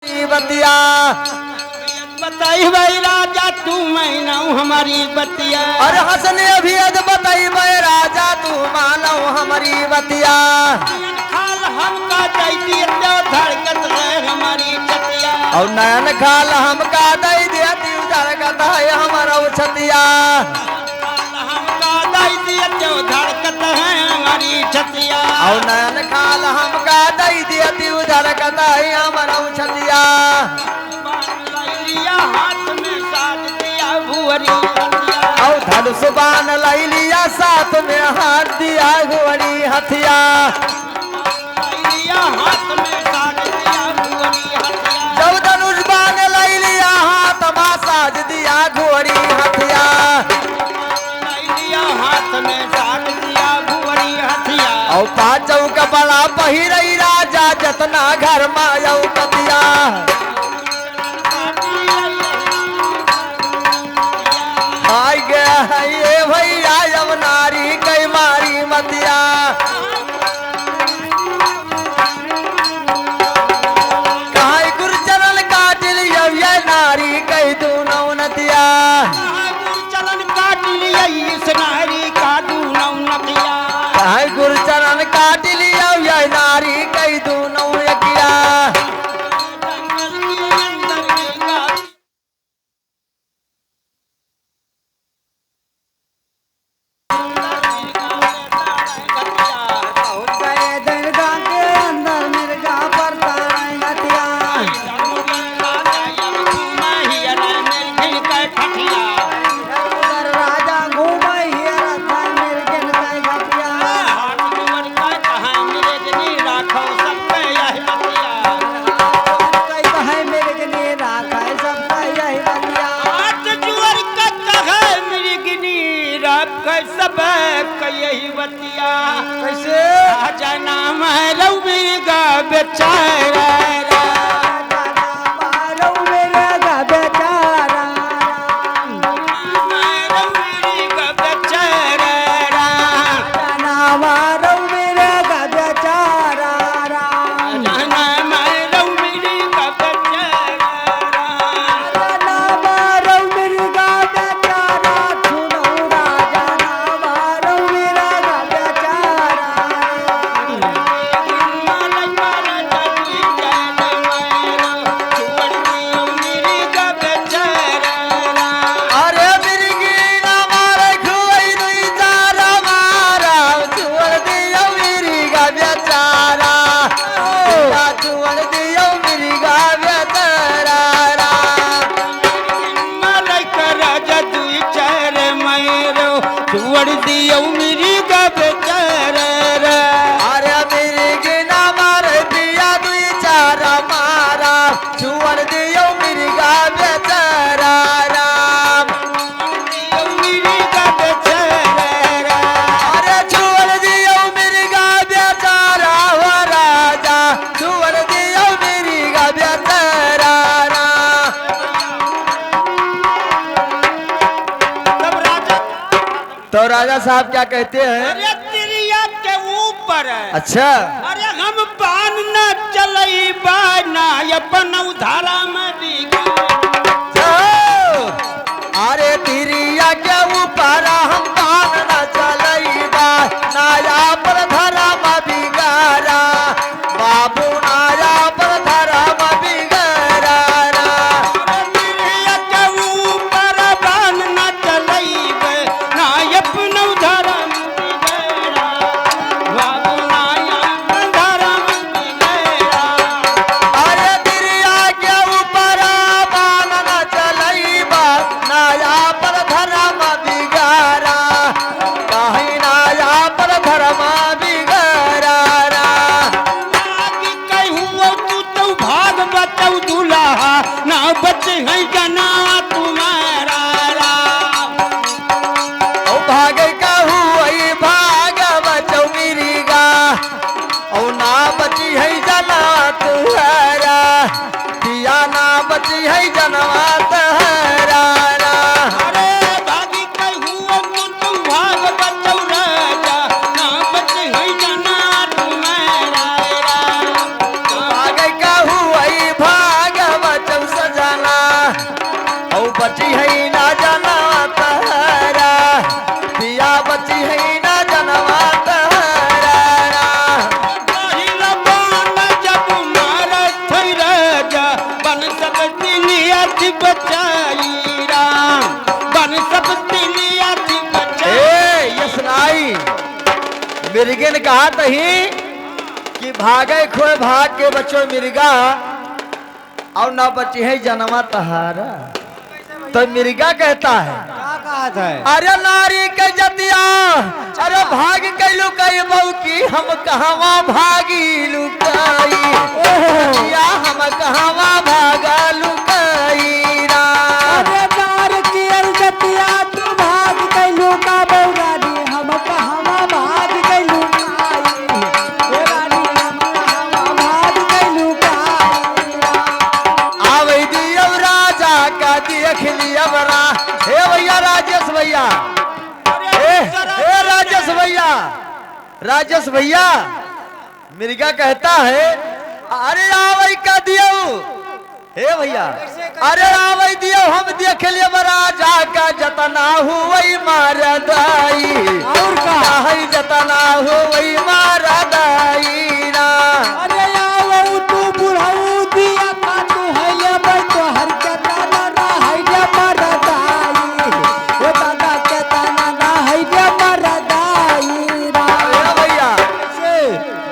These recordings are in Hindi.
बतिया बताई भाई राजा तू मैं हमारी बतिया। अरे हंसने अभी अद बताई मैं राजा तू मानो हमारी बतिया। खाल हमका दई दिए तो धड़कत है हमारी छतिया। और नयन खाल हमका दई दिया तू धड़कत है हमारा छतिया। हमका दई दिए तो धड़कत है हमारी छतिया। और नयन खाल हमका दई दिया तू धड़कत है हमारा छतिया। हाथ में साथ दिया भुवरी हथिया। और धनुष बाण लाई लिया साथ में हाथ दिया भुवरी हथिया। हाथ में साथ दिया भुवरी हथिया। जब धनुष बाण लाई लिया हाथ में साज दिया घोड़ी हथिया। हाथ में साथ दिया भुवरी हथिया। और पांचों कपड़ा पहिरई राजा जतना घर मायऊ पतिया। आई गया ये भैया जब नारी कई मारी मतिया। कहा गुरचरण काट लिया ये नारी कई दूनौ नतिया। चलन काट लिया इस नारी का दूनौ नतिया। कहा गुरचरण काट लिया ये नारी कई दूनौ यकिया। सब यही बतिया। कैसे जना मिर्गा बेचारा तो राजा साहब क्या कहते हैं? अरे तिरिया के ऊपर अच्छा अरे हम बान न चलई बाना अपन उधारा में दिखा। अरे तिरिया के ऊपर हम बान न चलई नाया पर धरा में बिगारा बाबू नाया पर धरा में बिगारा। तिरिया के ऊपर बान न चलई अपन उधारा में बिगाड़ा बाबू नाया उधारा में बिगाड़ा। अरे तिरिया के ऊपर बान न चलई नाया पर धरा में बिगारा कहीं नाया पर धरा में बिगारा। तू तो भाग बचौ दुल्हा ना बच है जना तुम्हारा। भाग कहू वही भाग बचौ मिरीगा और ना बची है जना तुहरा दिया ना बची है जनवा तहरा। अरे भागी कहू तू भाग बचौ राजा ना बच है जना तुम्हारा। भाग कहू वही भाग बन सब तिलिया थी बचाई राम बन सब तिलिया थी बचाई। ये सुनाई मिर्गे ने कहा तही कि भागे खोए भाग के बच्चों मिर्गा और ना बची है जन्मा तहारा। तो मिर्गा कहता है क्या कहा था? अरे नारी के जतिया अरे भाग के लुकाई बहू की हम कहवा भागी लुकाई जतिया हम कहवा भागा लुकाई रा। अरे नार की जतिया तू भाग गइलू का बौरानी हम कहवा भाग गइलू काई ए रानी हम कहवा भाग गइलू काई। आवे दियव राजा का देख लियव रा। हे भैया राजेश भैया हे राजेश भैया राजेश भैया मिर्गा कहता है अरे आवे का दियो हे भैया अरे आवे दियो हम देख लियव राजा का जतना हुई मारा दाई और का है जतना हुई मारा दाई ना। अरे आओ तू बुढ़ऊ दिया का तू है ले तो हर के ताना ना है ले मरदाई ओ दादा के ताना ना है ले मरदाई रा। अरे भैया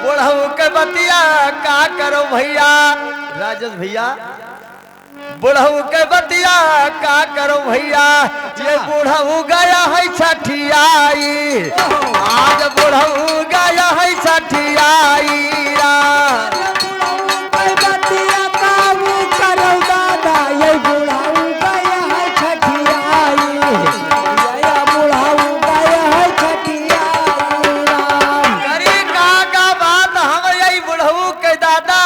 बुढ़ऊ के बतिया का करो भैया राजेश भैया बुढ़ऊ के बतिया का करो भैया ये बुढ़ऊ गया है छठियाई आज बुढ़ऊ गया है छठियाई रा। करी का बात हम यही बुढ़ऊ के दादा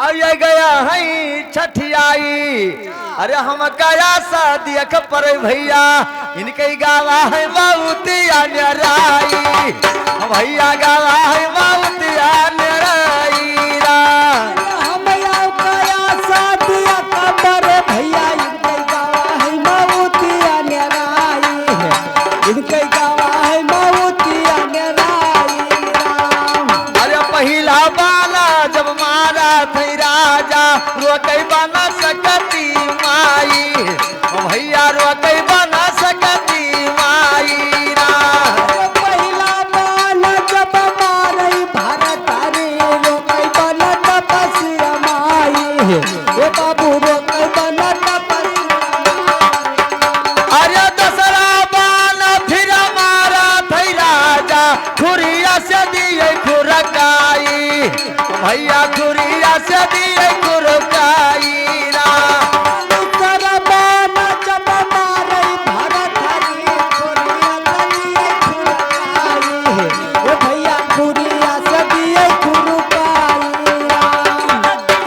अब ये गया है छठियाई। अरे हम कया सा देख पर भैया इनके गावा है बहुतिया नराई भैया गावा है बहुतिया नराई रा। अरे पहिला बाला जब मारा थई राजा रोकई बना सकती माई भैया रोकई बना सकती माई रा। बाबू रोकई बना अरे दसरा बाला फिर मारा थई राजा खुरिया से दिए खुरकाई भैया खुरिया से दिए खुरकाई रा।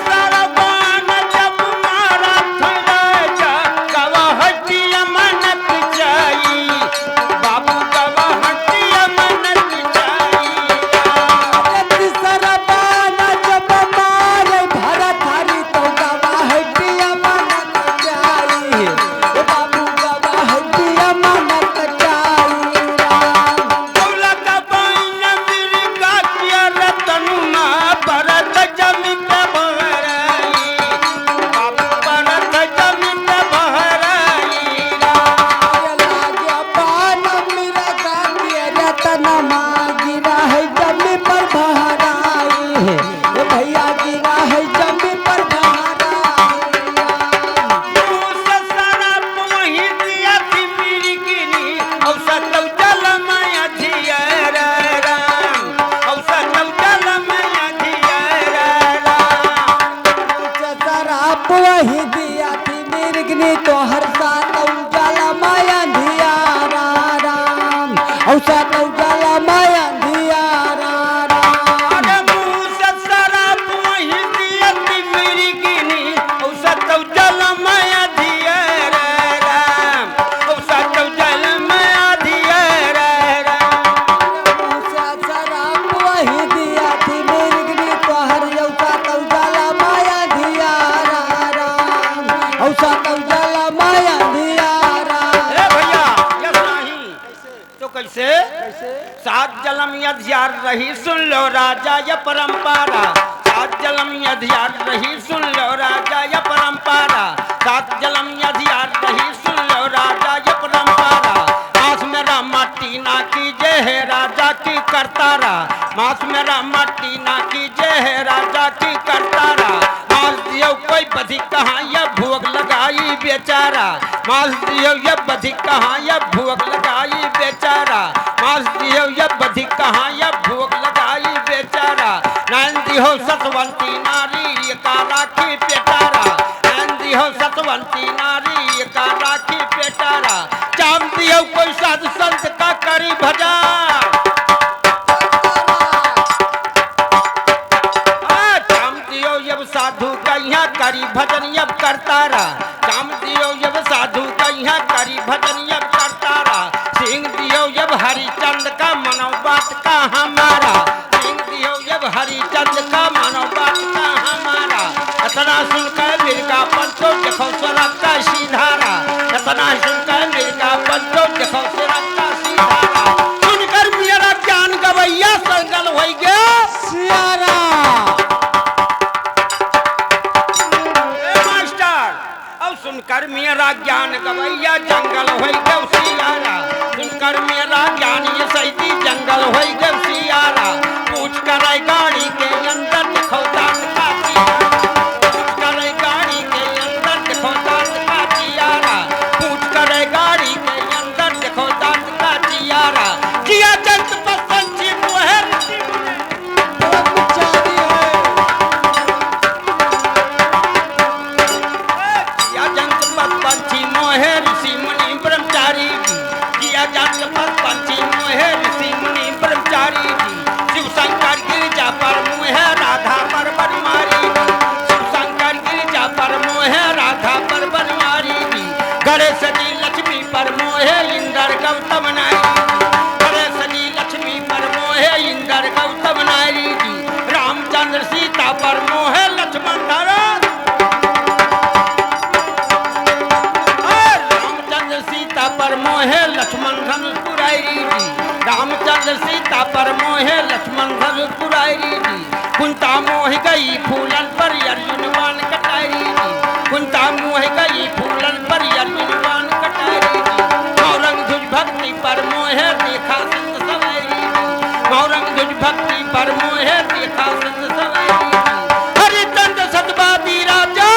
सरबान जब मारा था राजा गवा हटिया मनत जाई बाबू गवा हटिया मनत जाई। दौलत बाइन मिर्गा किया रतनुमा भरत जमी पे बहराई बाबू भरत जमी पे बहराई। भैया गिरा है जमी पर ससरा वही दिया थी मिर्गिनी और सतव जल माया धिया राम और सतव जल माया धिया राम। शराब वही दिया थी मिर्गनी तो हर साथ उजाला माया धिया राम और साथ उजाला माया धिया राम। अरे मूसा शराब वही दिया थी मिर्गिनी और सतव जल माया धिया राम और सतव जल माया धिया राम। शराब वही दिया थी मिर्गनी तो हर साथ उजाला माया धिया राम और साथ उजाला माया धिया राम। ए भैया यस नहीं तो कैसे सात जलम यधियार रही सुन लो राजा ये परंपरा सात जलम यधियार रही सुन लो राजा ये परंपरा। बधी कहाँ ये भोग लगाई बेचारा मांस दियो ये बधी कहाँ ये भोग लगाई बेचारा मांस दियो ये बधी कहाँ ये भोग लगाई बेचारा नैन दिहो सतवंती नारी का राखी पेटारा नैन दिहो सतवंती नारी का राखी पेटारा चाम दियो कोई साधु संत का करी भजा साधु कहिया करी भजन यब करता रहा काम दियो यब साधु कहिया करी भजन यब करता रहा सिंह दियो यब हरिचंद का मनो बात का हमारा सिंह दियो यब हरिचंद का मनो बात का हमारा इतना सुनकर मिर्गा पंचो देखो स्वरत का सीधारा इतना सुनकर मिर्गा पंचो देखो स्वरत का सीधारा सुनकर मेरा ज्ञान गवैया संगल हो गया सियारा सुनकर मेरा ज्ञान गवैया जंगल हो गया सियारा सुनकर मेरा ज्ञान ये सैती जंगल हो गया सियारा पूछ कर गाड़ी के अंदर देखो दांत का चियारा पूछ कर गाड़ी के अंदर देखो दांत का चियारा पूछ कर गाड़ी के अंदर देखो दांत का चियारा जिया जंत पंछी मोहर पंछी मोहे ऋषि मुनि ब्रह्मचारी जी जिया जात पंछी मोहे ऋषि मुनि ब्रह्मचारी जी शिव शंकर गिरिजा पर मोहे राधा पर बनमारी जी शिव शंकर गिरिजा पर मोहे राधा पर बनमारी जी गणेश जी लक्ष्मी पर मोहे इंद्र गौतम नारी गणेश जी लक्ष्मी पर मोहे इंद्र गौतम नारी जी रामचंद्र सीता पर मोहे लक्ष्मण धरा पर मोहे लक्ष्मण धनुष पुरारी जी रामचंद्र सीता पर मोहे लक्ष्मण धनुष पुरारी जी कुंता मोह गई फूलन पर अर्जुन बाण कटारी जी कुंता मोह गई फूलन पर अर्जुन बाण कटारी जी मौरंग ध्वज भक्ति पर मोहे देखा सिंध सवारी जी मौरंग ध्वज भक्ति पर मोहे देखा सिंध सवारी जी हरिचंद्र सतवादी राजा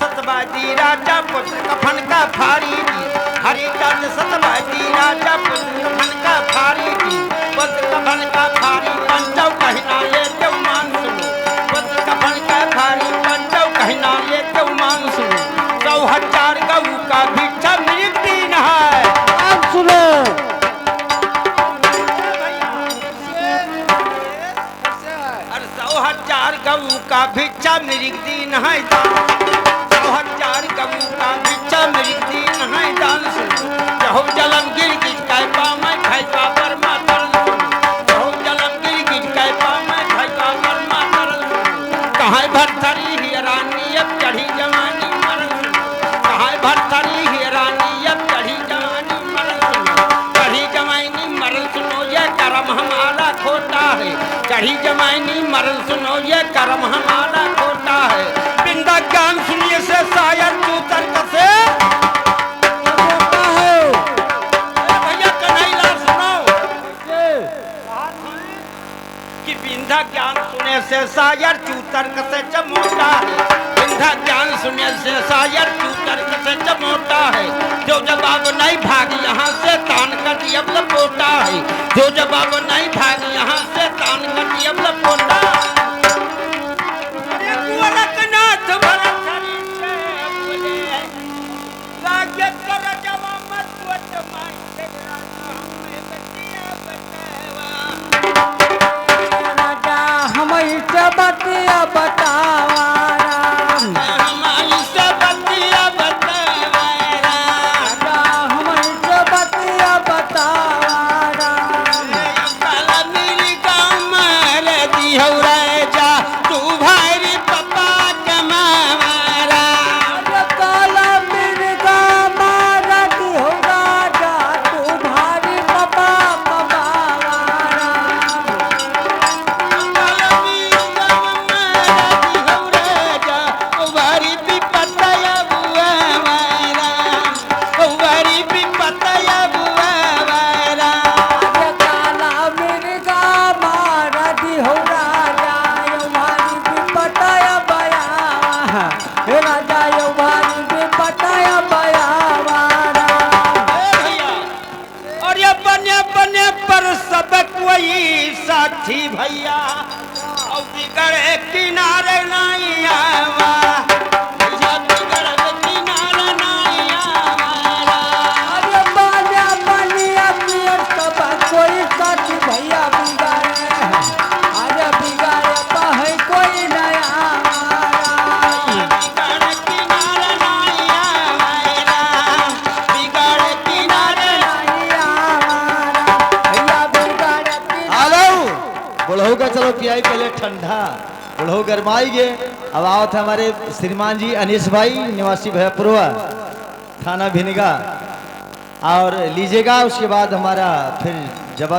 सतवादी राजा पुत्र कफन का भारी जी हरिचंद सतवादी राजा पुत्र कफन का भारी जी पुत्र कफन का भारी पंचौ कहना ये क्यों मान सुनो पुत्र कफन का भारी पंचौ कहना ये क्यों मान सुनो 100,000 गऊ का भिक्षा मृग दीन है आप सुनो अरे 100,000 गऊ का भिक्षा मृग दीन है 100,000 गऊ का भिक्षा मृग दीन है दान सुनो जहो जलम गिर गिर काय पामै खाई का परमा तरल सुनो जहो जलम गिर गिर काय पामै खाई का परमा तरल सुनो कहाँ भरथरी हिरानी अब चढ़ी जवानी मरल सुनो कहाँ भरथरी हिरानी अब चढ़ी जवानी मरल सुनो चढ़ी जवानी मरल सुनो ये कर्म हमारा खोटा है चढ़ी जवानी मरल सुनो ये कर्म हमारा खोटा है बिंदा ज्ञान सुनिए से शायर तू तर्क से भैया कन्हैया सुनो कि बिंदा ज्ञान सुने से शायर तू तर्क से चमोटा है बिंदा ज्ञान सुने से शायर तू तर्क से चमोटा है जो जवाब नहीं भाग यहाँ से तान कर अब लपोटा है जो जवाब नहीं भाग यहाँ से तान कर अब लपोटा बतिया बतावा हमारी से बतिया बतावा हमारी से बतिया बतावा काला मेरी गाँव में रहती हो रह जा तू भाई पापा कमावारा काला मेरी गाँव में रहती हो राजा तू भारी पापा कमावारा भैया और बिगड़े किनारे नहीं आवा भैया बिगड़े किनारे नहीं आवा अरे बाजा बनिया पियर सब कोई साथी भैया बिगाड़े अरे बिगाड़े तो है कोई नया हमारा बिगड़े किनारे नहीं आवा बिगड़े किनारे नहीं हमारा भैया बिगाड़े हेलो बुढ़ऊ का चलो पियाई पहले ठंडा बुढ़ऊ गरमाई गे। अब आओ थे हमारे श्रीमान जी अनीस भाई निवासी भैयापुरवा थाना भिनगा और लीजिएगा उसके बाद हमारा फिर जवाब